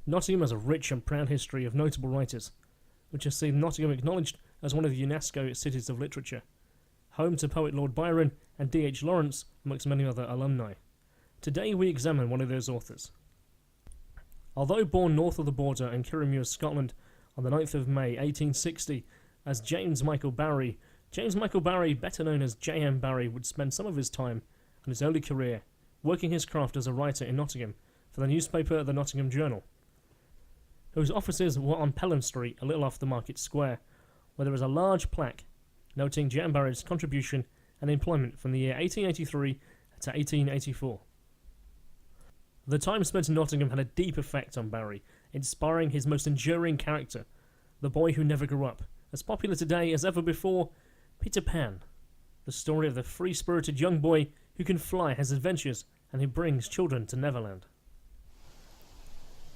Nottingham has a rich and proud history of notable writers, which has seen Nottingham acknowledged as one of the UNESCO Cities of Literature, home to poet Lord Byron and D.H. Lawrence, amongst many other alumni. Today we examine one of those authors. Although born north of the border in Kirriemuir, Scotland, on the 9th of May 1860 as James Michael Barrie, James Michael Barrie, better known as J.M. Barrie, would spend some of his time and his early career working his craft as a writer in Nottingham for the newspaper The Nottingham Journal, whose offices were on Pelham Street, a little off the Market Square, where there is a large plaque noting J.M. Barrie's contribution and employment from the year 1883 to 1884. The time spent in Nottingham had a deep effect on Barrie, inspiring his most enduring character, the boy who never grew up, as popular today as ever before, Peter Pan, the story of the free-spirited young boy who can fly, has adventures, and who brings children to Neverland.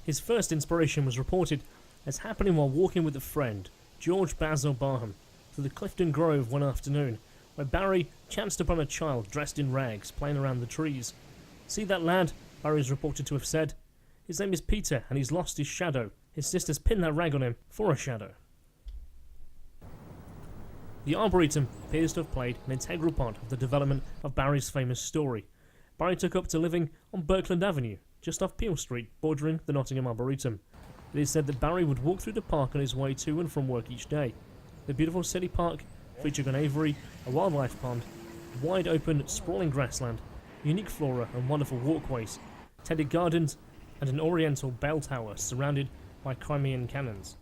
His first inspiration was reported as happening while walking with a friend, George Basil Barham, through the Clifton Grove one afternoon, where Barrie chanced upon a child dressed in rags playing around the trees. "See that lad?" Barrie is reported to have said. "His name is Peter, and he's lost his shadow. His sister's pinned that rag on him for a shadow." The Arboretum appears to have played an integral part of the development of Barrie's famous story. Barrie took up to living on Birkland Avenue, just off Peel Street, bordering the Nottingham Arboretum. It is said that Barrie would walk through the park on his way to and from work each day. The beautiful city park featured an aviary, a wildlife pond, wide open, sprawling grassland, unique flora and wonderful walkways, tended gardens, and an oriental bell tower surrounded by Crimean cannons.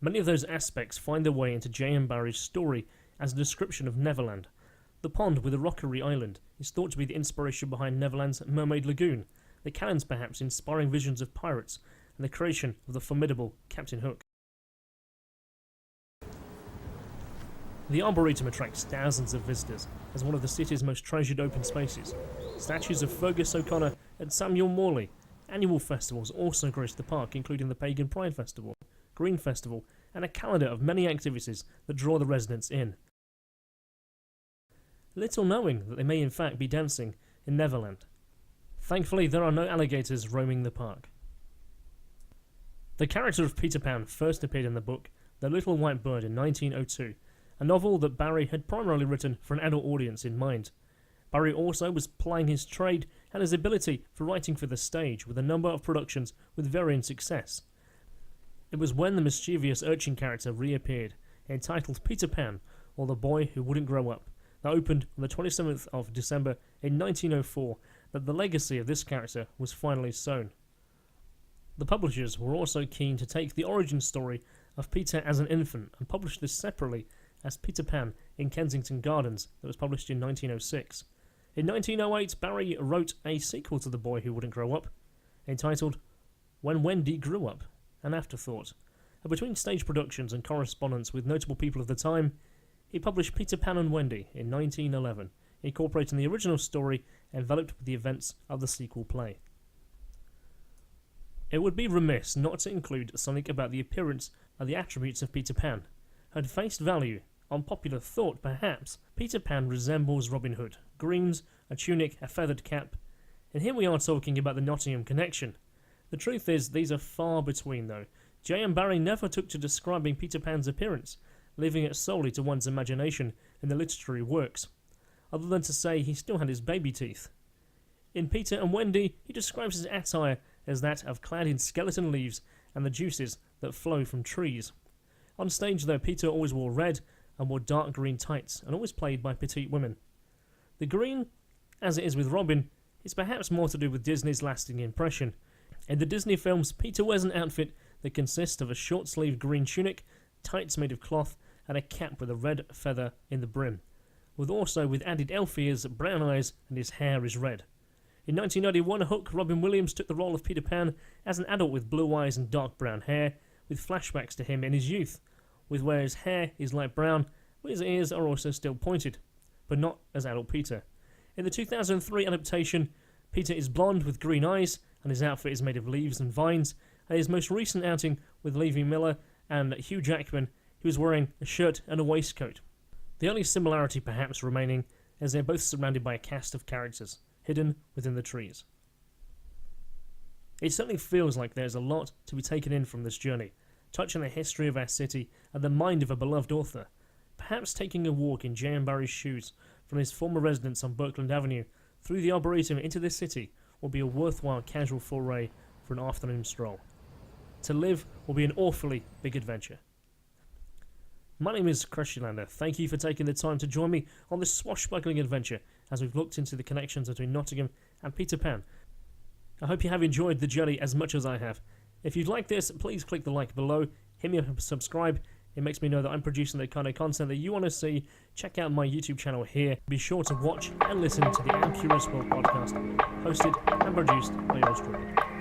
Many of those aspects find their way into J.M. Barrie's story as a description of Neverland. The pond with a rockery island is thought to be the inspiration behind Neverland's Mermaid Lagoon, the cannons perhaps inspiring visions of pirates and the creation of the formidable Captain Hook. The Arboretum attracts thousands of visitors as one of the city's most treasured open spaces. Statues of Fergus O'Connor and Samuel Morley. Annual festivals also grace the park, including the Pagan Pride Festival, Green Festival, and a calendar of many activities that draw the residents in. Little knowing that they may in fact be dancing in Neverland. Thankfully, there are no alligators roaming the park. The character of Peter Pan first appeared in the book The Little White Bird in 1902, a novel that Barrie had primarily written for an adult audience in mind. Barrie also was plying his trade and his ability for writing for the stage with a number of productions with varying success. It was when the mischievous urchin character reappeared, entitled Peter Pan, or The Boy Who Wouldn't Grow Up, that opened on the 27th of December in 1904, that the legacy of this character was finally sown. The publishers were also keen to take the origin story of Peter as an infant and publish this separately as Peter Pan in Kensington Gardens, that was published in 1906. In 1908, Barrie wrote a sequel to The Boy Who Wouldn't Grow Up, entitled When Wendy Grew Up, an afterthought. And between stage productions and correspondence with notable people of the time, he published Peter Pan and Wendy in 1911, incorporating the original story enveloped with the events of the sequel play. It would be remiss not to include something about the appearance and the attributes of Peter Pan. At face value, on popular thought perhaps, Peter Pan resembles Robin Hood. Greens, a tunic, a feathered cap. And here we are talking about the Nottingham connection. The truth is, these are far between though. J.M. Barrie never took to describing Peter Pan's appearance, leaving it solely to one's imagination in the literary works, other than to say he still had his baby teeth. In Peter and Wendy, he describes his attire as that of clad in skeleton leaves and the juices that flow from trees. On stage though, Peter always wore red and wore dark green tights, and always played by petite women. The green, as it is with Robin, is perhaps more to do with Disney's lasting impression. In the Disney films, Peter wears an outfit that consists of a short-sleeved green tunic, tights made of cloth, and a cap with a red feather in the brim, with added elf ears, brown eyes, and his hair is red. In 1991, Hook Robin Williams took the role of Peter Pan as an adult with blue eyes and dark brown hair, with flashbacks to him in his youth, with where his hair is light brown, but his ears are also still pointed, but not as adult Peter. In the 2003 adaptation, Peter is blonde with green eyes, and his outfit is made of leaves and vines, and his most recent outing with Levy Miller and Hugh Jackman, he was wearing a shirt and a waistcoat. The only similarity perhaps remaining is they're both surrounded by a cast of characters, hidden within the trees. It certainly feels like there's a lot to be taken in from this journey, touching the history of our city and the mind of a beloved author. Perhaps taking a walk in J.M. Barrie's shoes from his former residence on Birkland Avenue through the Arboretum into this city will be a worthwhile casual foray for an afternoon stroll. To live will be an awfully big adventure. My name is Kristian Lander. Thank you for taking the time to join me on this swashbuckling adventure as we've looked into the connections between Nottingham and Peter Pan. I hope you have enjoyed the journey as much as I have. If you'd like this, please click the like below, hit me up and subscribe. It makes me know that I'm producing the kind of content that you want to see. Check out my YouTube channel here. Be sure to watch and listen to the I'm Curious World podcast, hosted and produced by yours truly.